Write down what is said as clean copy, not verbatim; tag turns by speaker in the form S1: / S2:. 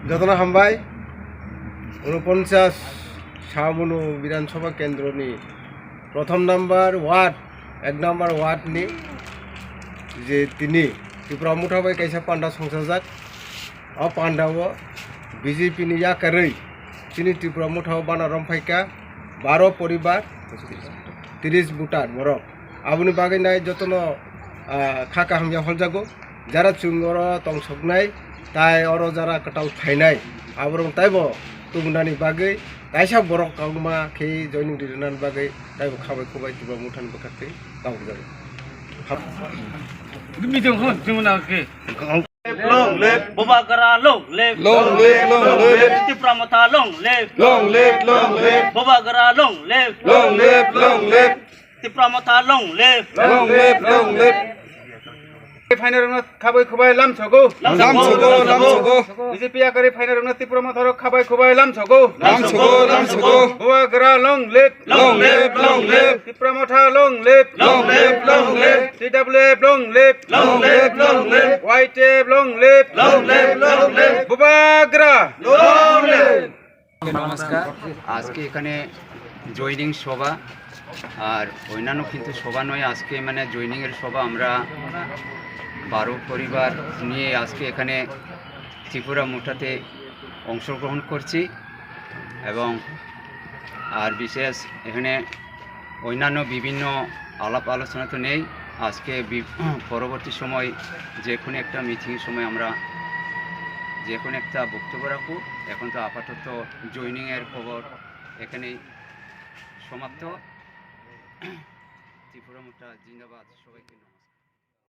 S1: যতনা হামবাय 49 শাহমুনু বিধানসভা কেন্দ্रनि प्रथम number ward 1 number वार्डनि जे तिनि त्रिपुरा मुठाबाय कायसा पान्डा संसाजाक अ पान्डाव बीजेपी नि याकारै तिनि त्रिपुरा मुठाव बानारम फाइका 12 परिवार 30 भुटान बरक आबुनि बागै नाय जतन खाका हामया हलजागो जारा चुंगर तंसकनाय ताय अरो जारा कटाल फाइनाय आबरं तायबो तुमनानि बागै कायसा बरक काउमा खे जयनिं दिरनान बागै तायबो खाबाय खबाय त्रिपुरा मुठान बखाते गाव जागो
S2: मिटिं हो जोंना के
S3: long live Bobagara long live Tripura Motha long live Bobagara long live Tripura Motha long live
S2: फाइनारनो खाबाय खुबाय लामछगौ बीजेपी आकारि फाइनारनो त्रिपुरा मथारो खाबाय खुबाय लामछगौ बबागरा लं लिभ त्रिपुरा मथा लं लिभ सीडब्ल्यूएफ लं लिभ वाईटीएफ लं लिभ बबागरा
S4: नमस्कार आज के एखाने জয়নিং সভা আর অন্যান্য কিন্তু সভা নয় আজকে মানে জয়নিং এর সভা আমরা 12 পরিবার নিয়ে আজকে এখানে ত্রিপুরা মুঠাতে অংশগ্রহণ করছি এবং আর বিশেষ এখানে অন্যান্য বিভিন্ন আলাপ আলোচনা তো নেই আজকে পরবর্তী সময় যে কোনো একটা মিটিং সময় আমরা যে কোনো একটা বক্তব্য রাখব এখন তো আপাতত জয়নিং এর খবর এখানেই সমাপ্ত ত্রিপুরা মুঠা জিন্দাবাদ সবাইকে